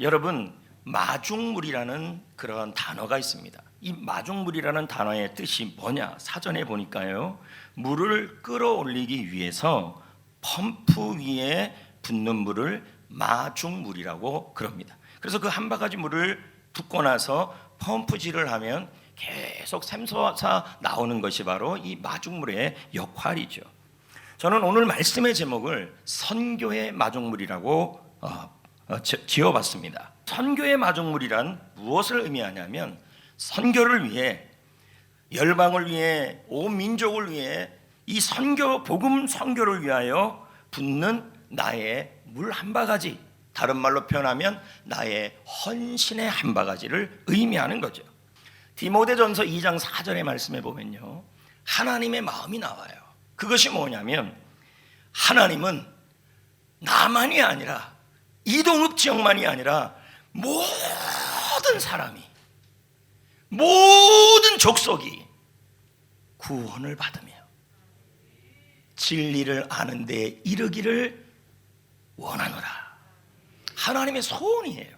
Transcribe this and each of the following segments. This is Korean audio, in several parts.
여러분, 마중물이라는 그런 단어가 있습니다. 이 마중물이라는 단어의 뜻이 뭐냐? 사전에 보니까요, 물을 끌어올리기 위해서 펌프 위에 붓는 물을 마중물이라고 그럽니다. 그래서 그 한 바가지 물을 붓고 나서 펌프질을 하면 계속 샘솟아 나오는 것이 바로 이 마중물의 역할이죠. 저는 오늘 말씀의 제목을 선교의 마중물이라고 지어봤습니다. 선교의 마중물이란 무엇을 의미하냐면, 선교를 위해, 열방을 위해, 온 민족을 위해 이 선교, 복음 선교를 위하여 붓는 나의 물 한 바가지, 다른 말로 표현하면 나의 헌신의 한 바가지를 의미하는 거죠. 디모데전서 2장 4절의 말씀에 보면요, 하나님의 마음이 나와요. 그것이 뭐냐면, 하나님은 나만이 아니라, 이동읍 지역만이 아니라 모든 사람이, 모든 족속이 구원을 받으며 진리를 아는 데 이르기를 원하노라. 하나님의 소원이에요.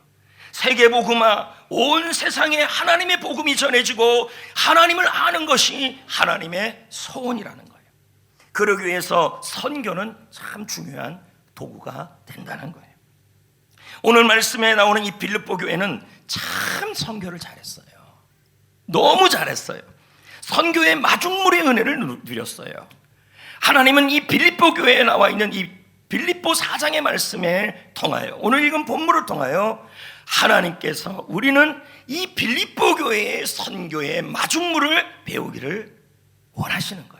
세계복음화, 온 세상에 하나님의 복음이 전해지고 하나님을 아는 것이 하나님의 소원이라는 거예요. 그러기 위해서 선교는 참 중요한 도구가 된다는 거예요. 오늘 말씀에 나오는 이 빌립보 교회는 참 선교를 잘했어요. 너무 잘했어요. 선교의 마중물의 은혜를 누렸어요. 하나님은 이 빌립보 교회에 나와 있는 이 빌립보 4장의 말씀에 통하여, 오늘 읽은 본문을 통하여 하나님께서 우리는 이 빌립보 교회의 선교의 마중물을 배우기를 원하시는 거예요.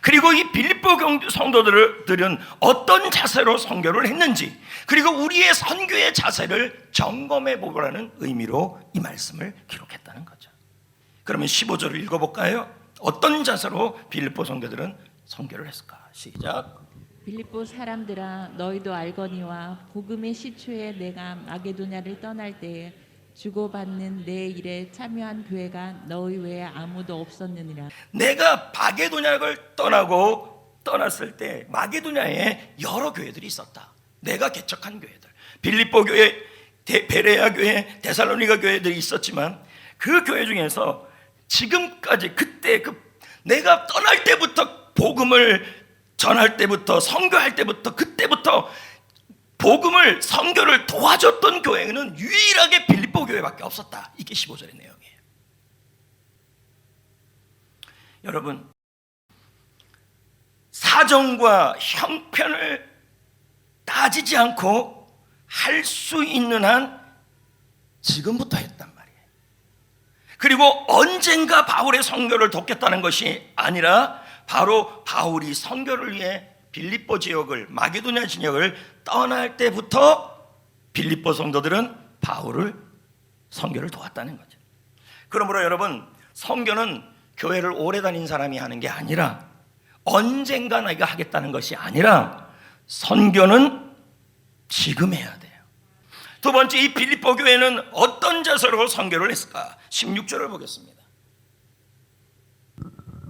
그리고 이 빌립보 성도들은 어떤 자세로 선교를 했는지, 그리고 우리의 선교의 자세를 점검해 보라는 의미로 이 말씀을 기록했다는 거죠. 그러면 15절을 읽어볼까요? 어떤 자세로 빌립보 성도들은 선교를 했을까? 시작. 빌립보 사람들아, 너희도 알거니와 복음의 시초에 내가 마게도냐를 떠날 때에 주고받는 내 일에 참여한 교회가 너희 외에 아무도 없었느니라. 내가 마게도냐를 떠났을 때 마게도냐에 여러 교회들이 있었다. 내가 개척한 교회들, 빌립보 교회, 베레아 교회, 데살로니가 교회들이 있었지만, 그 교회 중에서 지금까지 그때 내가 떠날 때부터 복음을 전할 때부터, 선교할 때부터, 그때부터 복음을, 선교를 도와줬던 교회는 유일하게 빌립보 교회밖에 없었다. 이게 15절의 내용이에요. 여러분, 사정과 형편을 따지지 않고 할 수 있는 한 지금부터 했단 말이에요. 그리고 언젠가 바울의 선교를 돕겠다는 것이 아니라, 바로 바울이 선교를 위해 빌립보 지역을, 마게도냐 지역을 떠날 때부터 빌립보 성도들은 바울을, 선교를 도왔다는 거죠. 그러므로 여러분, 선교는 교회를 오래 다닌 사람이 하는 게 아니라, 언젠가 내가 하겠다는 것이 아니라, 선교는 지금 해야 돼요. 두 번째, 이 빌립보 교회는 어떤 자세로 선교를 했을까? 16절을 보겠습니다.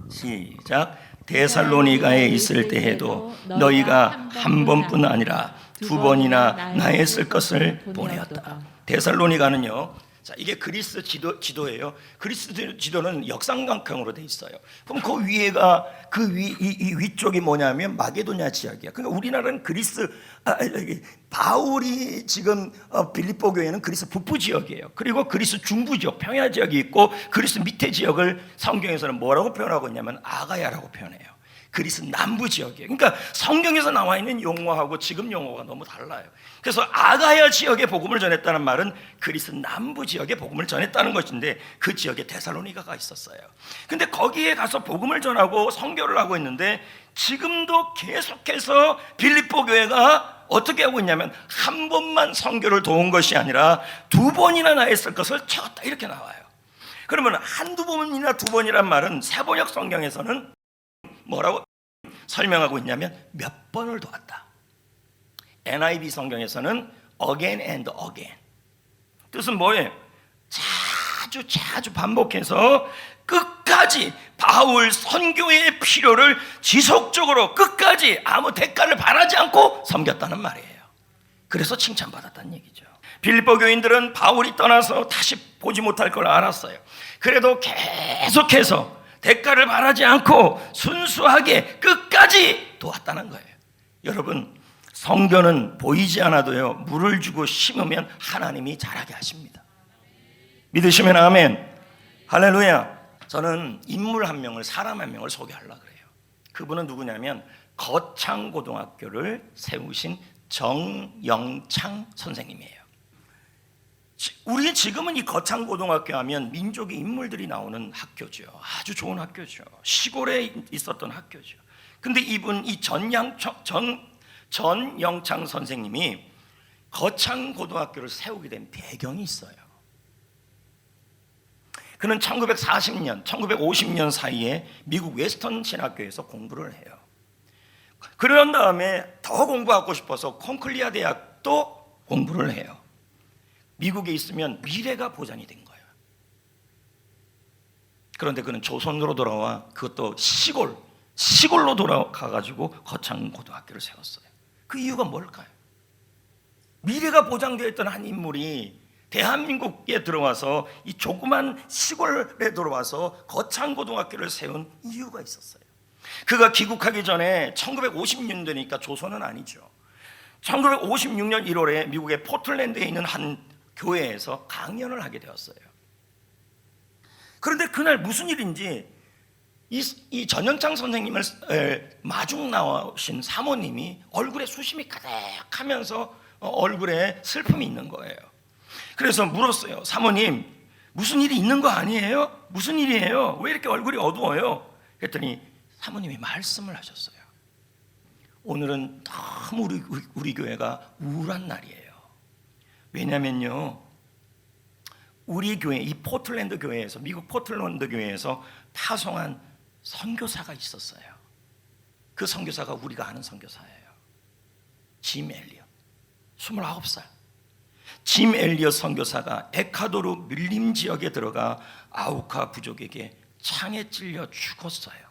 시작. 데살로니가에 있을 때에도 너희가 한 번뿐 아니라 두 번이나 나에 쓸 것을 보내었다. 데살로니가는요, 자, 이게 그리스 지도예요. 그리스 지도는 역삼각형으로 돼 있어요. 그럼 그 위에가, 이 위쪽이 뭐냐면 마게도냐 지역이야. 그러니까 우리나라는 바울이 지금 빌립보 교회는 그리스 북부 지역이에요. 그리고 그리스 중부 지역, 평야 지역이 있고, 그리스 밑에 지역을 성경에서는 뭐라고 표현하고 있냐면 아가야라고 표현해요. 그리스 남부 지역이에요. 그러니까 성경에서 나와 있는 용어하고 지금 용어가 너무 달라요. 그래서 아가야 지역에 복음을 전했다는 말은 그리스 남부 지역에 복음을 전했다는 것인데, 그 지역에 데살로니가가 있었어요. 근데 거기에 가서 복음을 전하고 선교를 하고 있는데, 지금도 계속해서 빌립보 교회가 어떻게 하고 있냐면, 한 번만 선교를 도운 것이 아니라 두 번이나 나에 쓸 것을 채웠다, 이렇게 나와요. 그러면 한두 번이나 두 번이란 말은 세번역 성경에서는 뭐라고 설명하고 있냐면, 몇 번을 도왔다. NIV 성경에서는 again and again. 뜻은 뭐예요? 자주 반복해서 끝까지 바울 선교의 필요를 지속적으로 끝까지 아무 대가를 바라지 않고 섬겼다는 말이에요. 그래서 칭찬받았다는 얘기죠. 빌립보 교인들은 바울이 떠나서 다시 보지 못할 걸 알았어요. 그래도 계속해서 대가를 바라지 않고 순수하게 끝까지 도왔다는 거예요. 여러분, 성교는 보이지 않아도요, 물을 주고 심으면 하나님이 자라게 하십니다. 믿으시면 아멘. 할렐루야. 저는 인물 한 명을, 사람 한 명을 소개하려고 그래요. 그분은 누구냐면 거창고등학교를 세우신 정영창 선생님이에요. 우리 지금은 이 거창고등학교 하면 민족의 인물들이 나오는 학교죠. 아주 좋은 학교죠. 시골에 있었던 학교죠. 근데 이분, 이 전영창 선생님이 거창고등학교를 세우게 된 배경이 있어요. 그는 1940년, 1950년 사이에 미국 웨스턴 신학교에서 공부를 해요. 그런 다음에 더 공부하고 싶어서 콘클리아 대학도 공부를 해요. 미국에 있으면 미래가 보장이 된 거예요. 그런데 그는 조선으로 돌아와, 그것도 시골로 돌아가가지고 거창고등학교를 세웠어요. 그 이유가 뭘까요? 미래가 보장되어 있던 한 인물이 대한민국에 들어와서 이 조그만 시골에 들어와서 거창고등학교를 세운 이유가 있었어요. 그가 귀국하기 전에 1950년대니까 조선은 아니죠. 1956년 1월에 미국의 포틀랜드에 있는 한 교회에서 강연을 하게 되었어요. 그런데 그날 무슨 일인지 이 전영창 선생님을 마중 나오신 사모님이 얼굴에 수심이 가득하면서 얼굴에 슬픔이 있는 거예요. 그래서 물었어요. 사모님, 무슨 일이 있는 거 아니에요? 무슨 일이에요? 왜 이렇게 얼굴이 어두워요? 그랬더니 사모님이 말씀을 하셨어요. 오늘은 너무 우리 교회가 우울한 날이에요. 왜냐면요, 우리 교회, 이 포틀랜드 교회에서, 미국 포틀랜드 교회에서 파송한 선교사가 있었어요. 그 선교사가 우리가 아는 선교사예요. 짐 엘리엇, 29살. 짐 엘리엇 선교사가 에콰도르 밀림 지역에 들어가 아우카 부족에게 창에 찔려 죽었어요.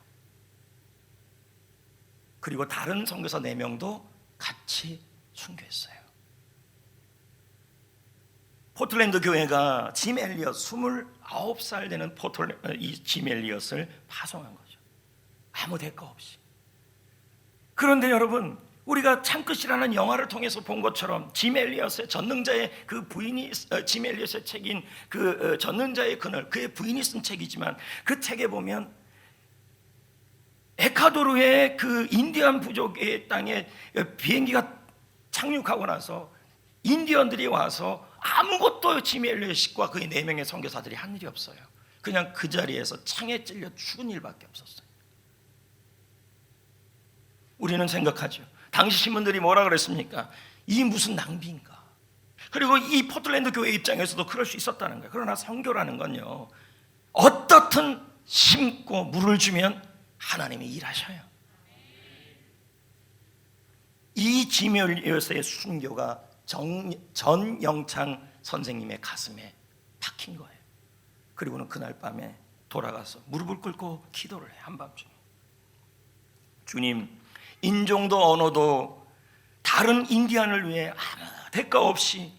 그리고 다른 선교사 4명도 같이 순교했어요. 포틀랜드 교회가 짐 엘리엇, 29살 되는 이 짐 엘리엇을 파송한 거죠. 아무 대가 없이. 그런데 여러분, 우리가 창끝이라는 영화를 통해서 본 것처럼 짐 엘리엇의 전능자의 그 부인이, 짐 엘리엇의 책인 그 전능자의 그늘, 그의 부인이 쓴 책이지만 그 책에 보면 에콰도르의 그 인디안 부족의 땅에 비행기가 착륙하고 나서 인디언들이 와서 아무것도 짐 엘리엇과 그의 4명의 선교사들이 한 일이 없어요. 그냥 그 자리에서 창에 찔려 죽은 일밖에 없었어요. 우리는 생각하죠. 당시 신문들이 뭐라 그랬습니까? 이 무슨 낭비인가. 그리고 이 포틀랜드 교회 입장에서도 그럴 수 있었다는 거예요. 그러나 선교라는 건요, 어떻든 심고 물을 주면 하나님이 일하셔요. 이 짐 엘리엇의 순교가 전영창 선생님의 가슴에 박힌 거예요. 그리고는 그날 밤에 돌아가서 무릎을 꿇고 기도를 해. 한밤중에 주님, 인종도 언어도 다른 인디안을 위해 아무 대가 없이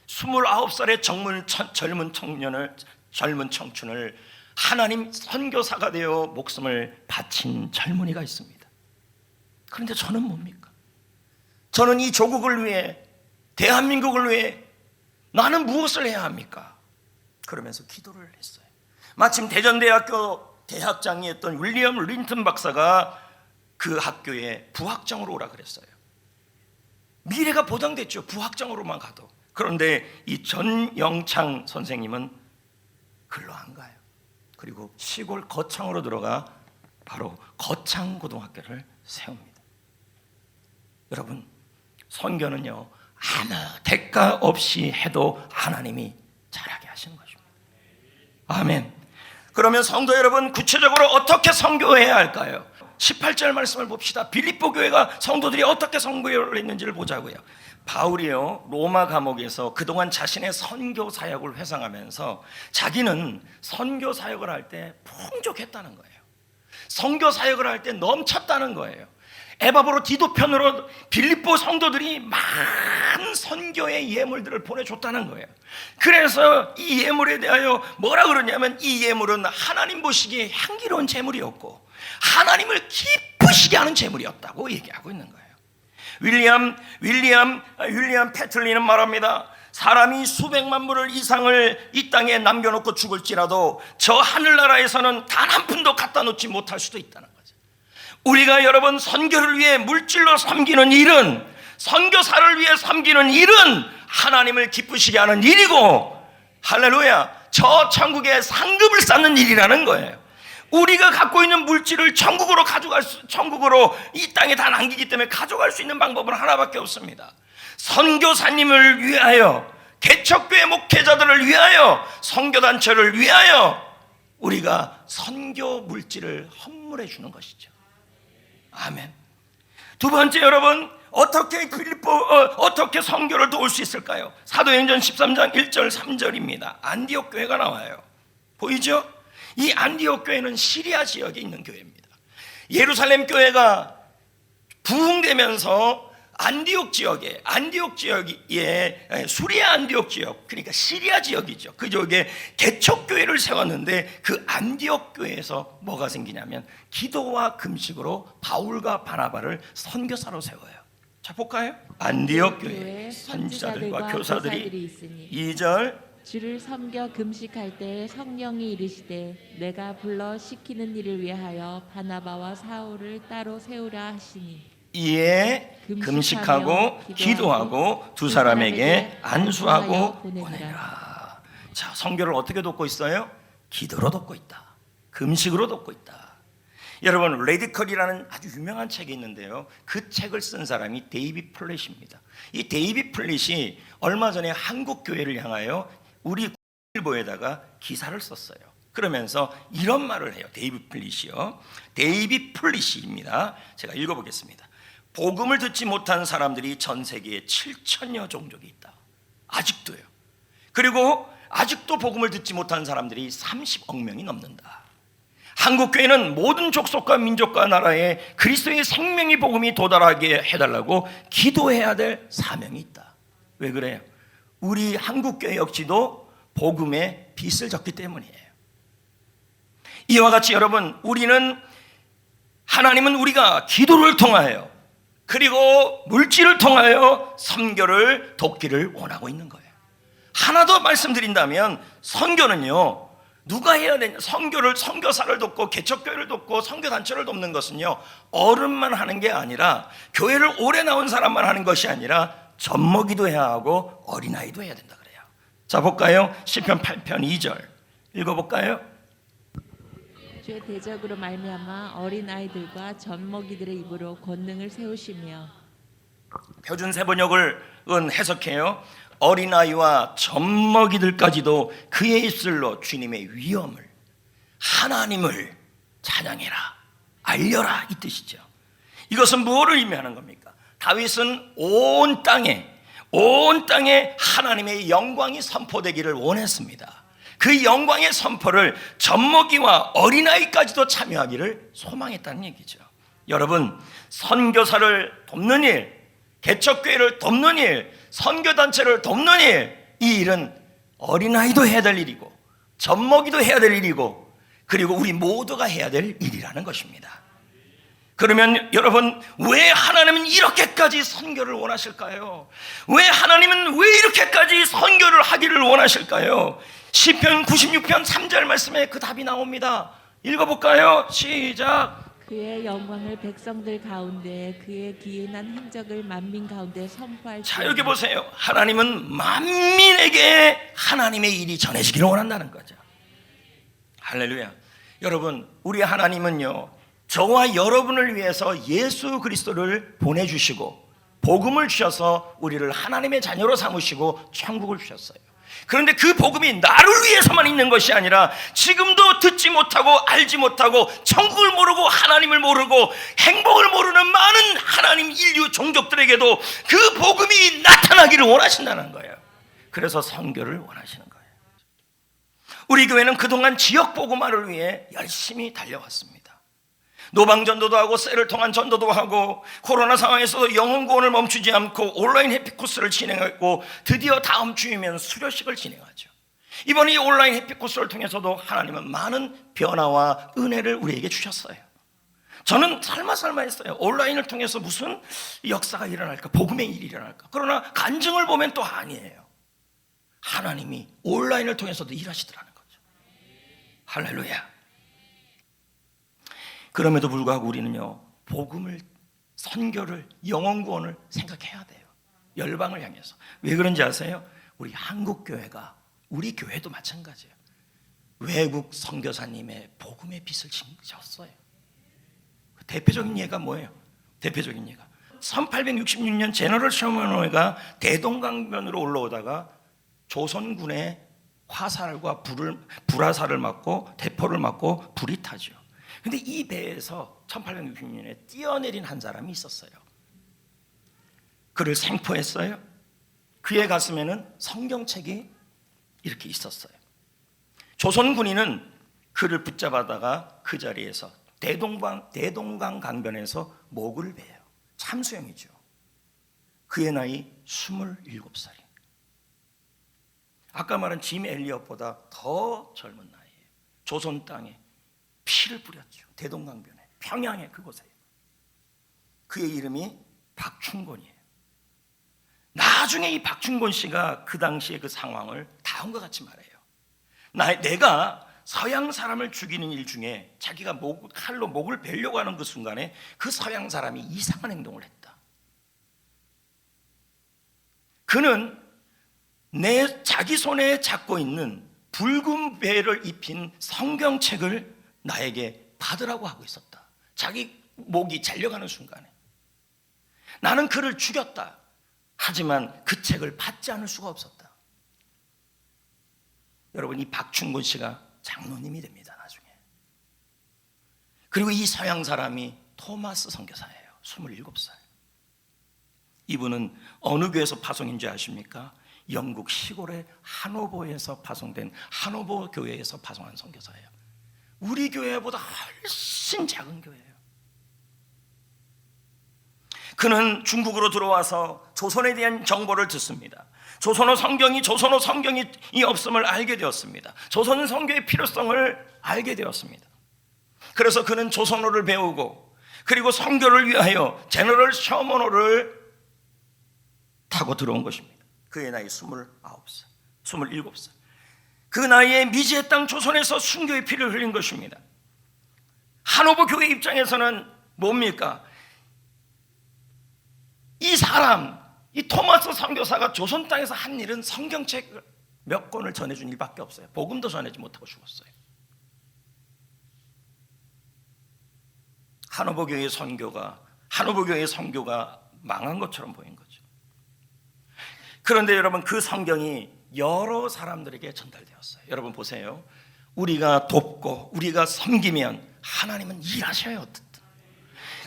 29살의 젊은 청춘을 하나님 선교사가 되어 목숨을 바친 젊은이가 있습니다. 그런데 저는 뭡니까? 저는 이 조국을 위해, 대한민국을 위해 나는 무엇을 해야 합니까? 그러면서 기도를 했어요. 마침 대전대학교 대학장이었던 윌리엄 린튼 박사가 그 학교에 부학장으로 오라 그랬어요. 미래가 보장됐죠, 부학장으로만 가도. 그런데 이 전영창 선생님은 글로 안 가요. 그리고 시골 거창으로 들어가 바로 거창고등학교를 세웁니다. 여러분, 선교는요, 아무 대가 없이 해도 하나님이 잘하게 하시는 것입니다. 아멘. 그러면 성도 여러분, 구체적으로 어떻게 선교해야 할까요? 18절 말씀을 봅시다. 빌립보 교회가 성도들이 어떻게 선교를 했는지를 보자고요. 바울이요, 로마 감옥에서 그동안 자신의 선교 사역을 회상하면서 자기는 선교 사역을 할 때 풍족했다는 거예요. 선교 사역을 할 때 넘쳤다는 거예요. 에바브로 디도편으로 빌립보 성도들이 많은 선교의 예물들을 보내줬다는 거예요. 그래서 이 예물에 대하여 뭐라 그러냐면 이 예물은 하나님 보시기에 향기로운 제물이었고 하나님을 기쁘시게 하는 제물이었다고 얘기하고 있는 거예요. 윌리엄 패틀리는 말합니다. 사람이 수백만 불 이상을 이 땅에 남겨놓고 죽을지라도 저 하늘나라에서는 단 한 푼도 갖다 놓지 못할 수도 있다는 거죠. 우리가 여러분 선교를 위해 물질로 섬기는 일은, 선교사를 위해 섬기는 일은 하나님을 기쁘시게 하는 일이고, 할렐루야, 저 천국에 상급을 쌓는 일이라는 거예요. 우리가 갖고 있는 물질을 천국으로 이 땅에 다 남기기 때문에 가져갈 수 있는 방법은 하나밖에 없습니다. 선교사님을 위하여, 개척교회 목회자들을 위하여, 선교단체를 위하여 우리가 선교 물질을 헌물해 주는 것이죠. 아멘. 두 번째, 여러분, 어떻게 선교를 도울 수 있을까요? 사도행전 13장 1절 3절입니다. 안디옥 교회가 나와요. 보이죠? 이 안디옥 교회는 시리아 지역에 있는 교회입니다. 예루살렘 교회가 부흥되면서 안디옥 지역에 수리아 안디옥 지역, 그러니까 시리아 지역이죠. 그 지역에 개척교회를 세웠는데 그 안디옥 교회에서 뭐가 생기냐면 기도와 금식으로 바울과 바나바를 선교사로 세워요. 자, 볼까요? 안디옥 교회 선지자들과 교사들이 있으니 2절 주를 섬겨 금식할 때 성령이 이르시되 내가 불러 시키는 일을 위하여 바나바와 사울을 따로 세우라 하시니 이에 금식하고 기도하고 두 사람에게 안수하고 보내라. 자, 선교를 어떻게 돕고 있어요? 기도로 돕고 있다. 금식으로 돕고 있다. 여러분, 레디컬이라는 아주 유명한 책이 있는데요, 그 책을 쓴 사람이 데이빗 플랫입니다. 이 데이빗 플랫이 얼마 전에 한국 교회를 향하여 우리 일보에다가 기사를 썼어요. 그러면서 이런 말을 해요. 데이빗 플랫입니다. 제가 읽어보겠습니다. 복음을 듣지 못한 사람들이 전 세계에 7천여 종족이 있다. 아직도요. 그리고 아직도 복음을 듣지 못한 사람들이 30억 명이 넘는다. 한국교회는 모든 족속과 민족과 나라에 그리스도의 생명의 복음이 도달하게 해달라고 기도해야 될 사명이 있다. 왜 그래요? 우리 한국교회 역시도 복음의 빚을 졌기 때문이에요. 이와 같이 여러분, 하나님은 우리가 기도를 통하여 그리고 물질을 통하여 선교를 돕기를 원하고 있는 거예요. 하나 더 말씀드린다면, 선교는요, 누가 해야 되냐? 선교사를 돕고 개척교회를 돕고 선교단체를 돕는 것은요, 어른만 하는 게 아니라, 교회를 오래 나온 사람만 하는 것이 아니라 젖먹이도 해야 하고 어린아이도 해야 된다 그래요. 자, 볼까요? 시편 8편 2절 읽어볼까요? 주의 대적으로 말미암아 어린 아이들과 젖먹이들의 입으로 권능을 세우시며. 표준 세번역을 해석해요. 어린아이와 젖먹이들까지도 그의 입술로 주님의 위엄을, 하나님을 찬양해라, 알려라, 이 뜻이죠. 이것은 무엇을 의미하는 겁니까? 다윗은 온 땅에 하나님의 영광이 선포되기를 원했습니다. 그 영광의 선포를 젖먹이와 어린아이까지도 참여하기를 소망했다는 얘기죠. 여러분, 선교사를 돕는 일, 개척교회를 돕는 일, 선교단체를 돕는 일, 이 일은 어린아이도 해야 될 일이고 젖먹이도 해야 될 일이고, 그리고 우리 모두가 해야 될 일이라는 것입니다. 그러면 여러분, 왜 하나님은 이렇게까지 선교를 원하실까요? 왜 하나님은 왜 이렇게까지 선교를 하기를 원하실까요? 시편 96편 3절 말씀에 그 답이 나옵니다. 읽어볼까요? 시작. 그의 영광을 백성들 가운데, 그의 기인한 행적을 만민 가운데 선포할. 자, 여기 보세요. 하나님은 만민에게 하나님의 일이 전해지기를 원한다는 거죠. 할렐루야. 여러분, 우리 하나님은요, 저와 여러분을 위해서 예수 그리스도를 보내주시고 복음을 주셔서 우리를 하나님의 자녀로 삼으시고 천국을 주셨어요. 그런데 그 복음이 나를 위해서만 있는 것이 아니라 지금도 듣지 못하고 알지 못하고 천국을 모르고 하나님을 모르고 행복을 모르는 많은 하나님 인류 종족들에게도 그 복음이 나타나기를 원하신다는 거예요. 그래서 선교를 원하시는 거예요. 우리 교회는 그동안 지역 복음화를 위해 열심히 달려왔습니다. 노방전도도 하고 셀을 통한 전도도 하고 코로나 상황에서도 영혼구원을 멈추지 않고 온라인 해피코스를 진행했고 드디어 다음 주이면 수료식을 진행하죠. 이번 이 온라인 해피코스를 통해서도 하나님은 많은 변화와 은혜를 우리에게 주셨어요. 저는 설마 했어요. 온라인을 통해서 무슨 역사가 일어날까, 복음의 일이 일어날까. 그러나 간증을 보면 또 아니에요. 하나님이 온라인을 통해서도 일하시더라는 거죠. 할렐루야. 그럼에도 불구하고 우리는요, 복음을, 선교를, 영혼구원을 생각해야 돼요. 열방을 향해서. 왜 그런지 아세요? 우리 한국교회가, 우리 교회도 마찬가지예요. 외국 선교사님의 복음의 빛을 졌어요. 대표적인 예가 뭐예요? 대표적인 예가 1866년 제너럴 셔먼호가 대동강변으로 올라오다가 조선군의 화살과 불화살을 맞고 대포를 맞고 불이 타죠. 근데 이 배에서 1866년에 뛰어내린 한 사람이 있었어요. 그를 생포했어요. 그의 가슴에는 성경책이 이렇게 있었어요. 조선 군인은 그를 붙잡아다가 그 자리에서 대동강 강변에서 목을 베요. 참수형이죠. 그의 나이 27살이에요. 아까 말한 짐 엘리엇보다 더 젊은 나이에요. 조선 땅에 피를 뿌렸죠. 대동강변에, 평양에, 그곳에. 그의 이름이 박충곤이에요. 나중에 이 박충곤 씨가 그 당시의 그 상황을 다음과 같이 말해요. 내가 서양 사람을 죽이는 일 중에 자기가 칼로 목을 베려고 하는 그 순간에 그 서양 사람이 이상한 행동을 했다. 그는 자기 손에 잡고 있는 붉은 베를 입힌 성경책을 나에게 받으라고 하고 있었다. 자기 목이 잘려가는 순간에 나는 그를 죽였다. 하지만 그 책을 받지 않을 수가 없었다. 여러분, 이 박충곤 씨가 장로님이 됩니다, 나중에. 그리고 이 서양 사람이 토마스 선교사예요. 27살. 이분은 어느 교회에서 파송인지 아십니까? 영국 시골의 하노버에서 파송된 하노버 교회에서 파송한 선교사예요. 우리 교회보다 훨씬 작은 교회예요. 그는 중국으로 들어와서 조선에 대한 정보를 듣습니다. 조선어 성경이 없음을 알게 되었습니다. 조선 성교의 필요성을 알게 되었습니다. 그래서 그는 조선어를 배우고 그리고 선교를 위하여 제너럴 셔먼호를 타고 들어온 것입니다. 그의 나이 27살. 그 나이에 미지의 땅 조선에서 순교의 피를 흘린 것입니다. 하노버 교회 입장에서는 뭡니까? 이 토마스 선교사가 조선 땅에서 한 일은 성경책 몇 권을 전해준 일밖에 없어요. 복음도 전하지 못하고 죽었어요. 하노버 교회의 선교가 망한 것처럼 보인 거죠. 그런데 여러분, 그 성경이 여러 사람들에게 전달되었어요. 여러분 보세요. 우리가 돕고 우리가 섬기면 하나님은 일하셔요.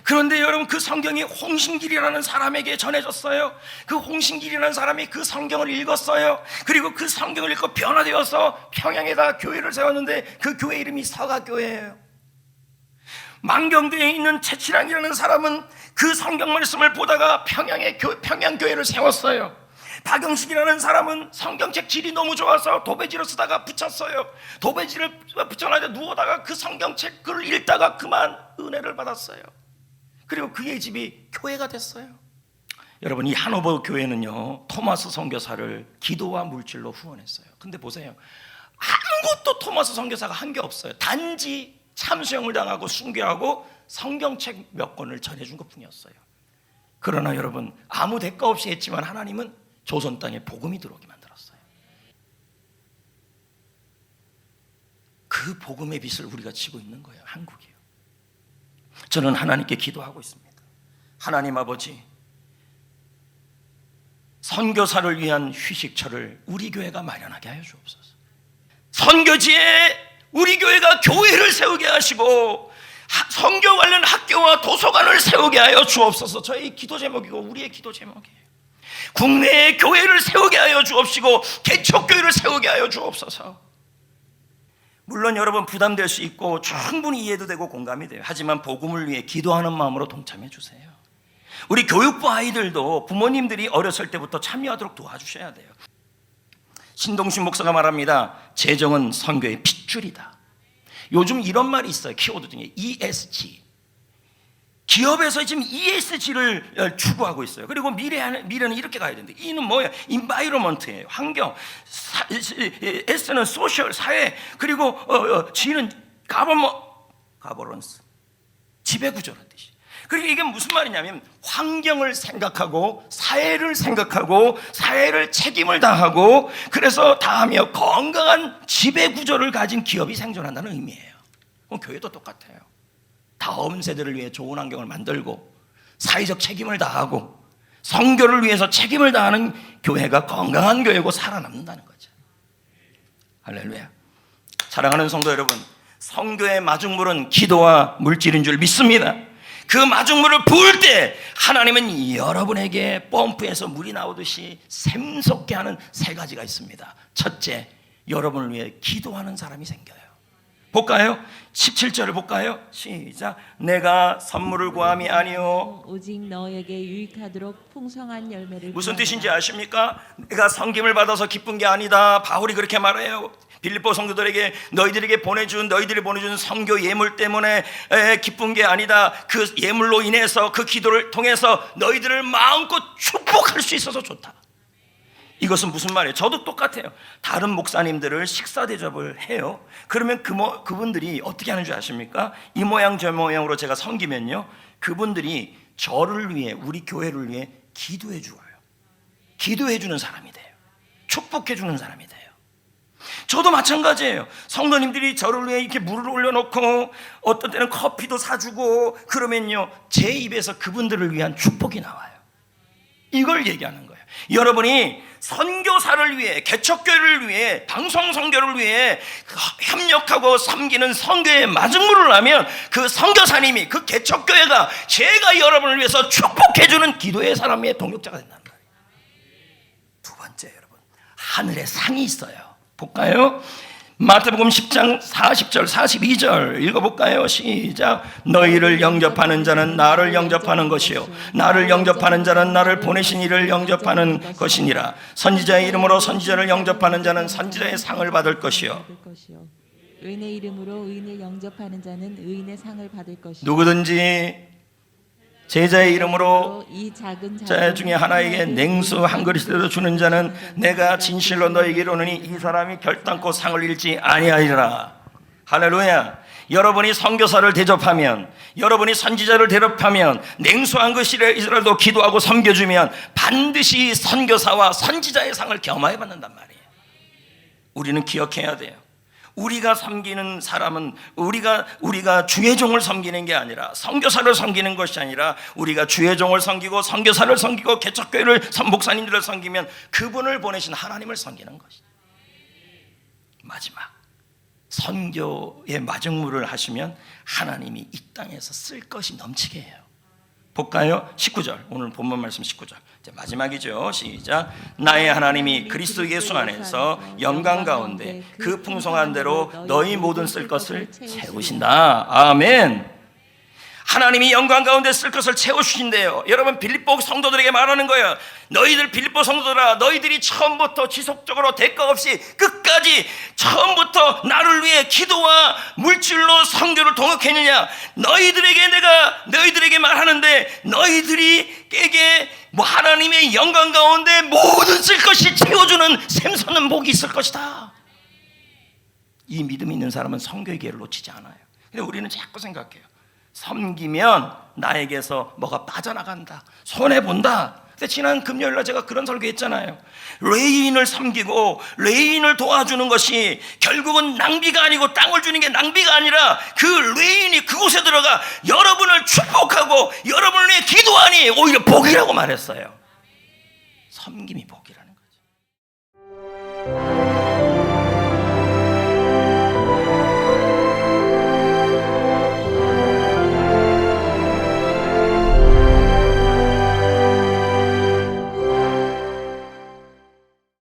그런데 여러분, 그 성경이 홍신길이라는 사람에게 전해졌어요. 그 홍신길이라는 사람이 그 성경을 읽었어요. 그리고 그 성경을 읽고 변화되어서 평양에다 교회를 세웠는데 그 교회 이름이 서가교회예요. 망경도에 있는 채치랑이라는 사람은 그 성경 말씀을 보다가 평양교회를 세웠어요. 박영식이라는 사람은 성경책 질이 너무 좋아서 도배지로 쓰다가 붙였어요. 도배지를 붙여놔서 누워다가 그 성경책 글을 읽다가 그만 은혜를 받았어요. 그리고 그의 집이 교회가 됐어요. 여러분, 이 하노버 교회는요, 토마스 선교사를 기도와 물질로 후원했어요. 근데 보세요, 아무것도 토마스 선교사가 한 게 없어요. 단지 참수형을 당하고 순교하고 성경책 몇 권을 전해준 것뿐이었어요. 그러나 여러분, 아무 대가 없이 했지만 하나님은 조선 땅에 복음이 들어오게 만들었어요. 그 복음의 빛을 우리가 지고 있는 거예요. 한국이요. 저는 하나님께 기도하고 있습니다. 하나님 아버지, 선교사를 위한 휴식처를 우리 교회가 마련하게 하여 주옵소서. 선교지에 우리 교회가 교회를 세우게 하시고 선교 관련 학교와 도서관을 세우게 하여 주옵소서. 저희 기도 제목이고 우리의 기도 제목이에요. 국내에 교회를 세우게 하여 주옵시고 개척교회를 세우게 하여 주옵소서. 물론 여러분 부담될 수 있고 충분히 이해도 되고 공감이 돼요. 하지만 복음을 위해 기도하는 마음으로 동참해 주세요. 우리 교육부 아이들도 부모님들이 어렸을 때부터 참여하도록 도와주셔야 돼요. 신동신 목사가 말합니다. 재정은 선교의 핏줄이다. 요즘 이런 말이 있어요. 키워드 중에 ESG. 기업에서 지금 ESG를 추구하고 있어요. 그리고 미래는 이렇게 가야 되는데, E는 뭐예요? environment예요. 환경. S는 소셜, 사회. 그리고 G는 governance. 지배구조라는 뜻이에요. 그리고 이게 무슨 말이냐면 환경을 생각하고 사회를 생각하고 사회를 책임을 다하고 그래서 다하며 건강한 지배구조를 가진 기업이 생존한다는 의미예요. 그럼 교회도 똑같아요. 다음 세대를 위해 좋은 환경을 만들고 사회적 책임을 다하고 선교를 위해서 책임을 다하는 교회가 건강한 교회고 살아남는다는 거죠. 할렐루야. 사랑하는 성도 여러분, 선교의 마중물은 기도와 물질인 줄 믿습니다. 그 마중물을 부을 때 하나님은 여러분에게 펌프에서 물이 나오듯이 샘솟게 하는 세 가지가 있습니다. 첫째, 여러분을 위해 기도하는 사람이 생겨요. 볼까요? 17절을 볼까요? 시작. 내가 선물을 구함이 아니요 오직 너에게 유익하도록 풍성한 열매를 무슨 구하노라. 뜻인지 아십니까? 내가 섬김을 받아서 기쁜 게 아니다. 바울이 그렇게 말해요. 빌립보 성도들에게 너희들이 보내준 선교 예물 때문에 기쁜 게 아니다. 그 예물로 인해서 그 기도를 통해서 너희들을 마음껏 축복할 수 있어서 좋다. 이것은 무슨 말이에요? 저도 똑같아요. 다른 목사님들을 식사 대접을 해요. 그러면 그분들이 어떻게 하는 줄 아십니까? 이 모양 저 모양으로 제가 섬기면요, 그분들이 저를 위해, 우리 교회를 위해 기도해 주어요. 기도해 주는 사람이 돼요. 축복해 주는 사람이 돼요. 저도 마찬가지예요. 성도님들이 저를 위해 이렇게 물을 올려놓고 어떤 때는 커피도 사주고 그러면요, 제 입에서 그분들을 위한 축복이 나와요. 이걸 얘기하는 거예요. 여러분이 선교사를 위해, 개척교회를 위해, 방송 선교를 위해 협력하고 섬기는 선교의 마중물을 하면 그 선교사님이, 그 개척교회가 제가 여러분을 위해서 축복해주는 기도의 사람의 동역자가 된다는 거예요. 두 번째, 여러분, 하늘에 상이 있어요. 볼까요? 마태복음 10장 40절 42절 읽어볼까요? 시작. 너희를 영접하는 자는 나를 영접하는 것이요 나를 영접하는 자는 나를 보내신 이를 영접하는 것이니라. 선지자의 이름으로 선지자를 영접하는 자는 선지자의 상을 받을 것이요 의인의 이름으로 의인을 영접하는 자는 의인의 상을 받을 것이요 누구든지 제자의 이름으로 이 작은 자 중에 하나에게 냉수 한 그릇이라도 주는 자는 내가 진실로 너에게 이르노니 이 사람이 결단코 상을 잃지 아니하리라. 할렐루야. 여러분이 선교사를 대접하면, 여러분이 선지자를 대접하면, 냉수 한 그릇이라도 기도하고 섬겨주면 반드시 선교사와 선지자의 상을 겸하여 받는단 말이에요. 우리는 기억해야 돼요. 우리가 섬기는 사람은 우리가 주의 종을 섬기는 게 아니라, 선교사를 섬기는 것이 아니라, 우리가 주의 종을 섬기고 선교사를 섬기고 개척교회를 목사님들을 섬기면 그분을 보내신 하나님을 섬기는 것이죠. 마지막, 선교의 마중물을 하시면 하나님이 이 땅에서 쓸 것이 넘치게 해요. 볼까요? 19절, 오늘 본문 말씀 19절 이제 마지막이죠. 시작. 나의 하나님이 그리스도 예수 안에서 영광 가운데 그 풍성한 대로 너희 모든 쓸 것을 채우신다. 아멘. 하나님이 영광 가운데 쓸 것을 채워주신대요. 여러분, 빌립보 성도들에게 말하는 거예요. 너희들 빌립보 성도들아, 너희들이 처음부터 지속적으로 대가 없이 끝까지 처음부터 나를 위해 기도와 물질로 선교를 동역했느냐? 내가 너희들에게 말하는데 너희들에게 하나님의 영광 가운데 모든 쓸 것이 채워주는 샘솟는 복이 있을 것이다. 이 믿음이 있는 사람은 선교의 기회를 놓치지 않아요. 근데 우리는 자꾸 생각해요. 섬기면 나에게서 뭐가 빠져나간다, 손해본다. 근데 지난 금요일날 제가 그런 설교했잖아요. 레인을 섬기고 레인을 도와주는 것이 결국은 낭비가 아니고, 땅을 주는 게 낭비가 아니라 그 레인이 그곳에 들어가 여러분을 축복하고 여러분을 위해 기도하니 오히려 복이라고 말했어요. 섬김이 복이라.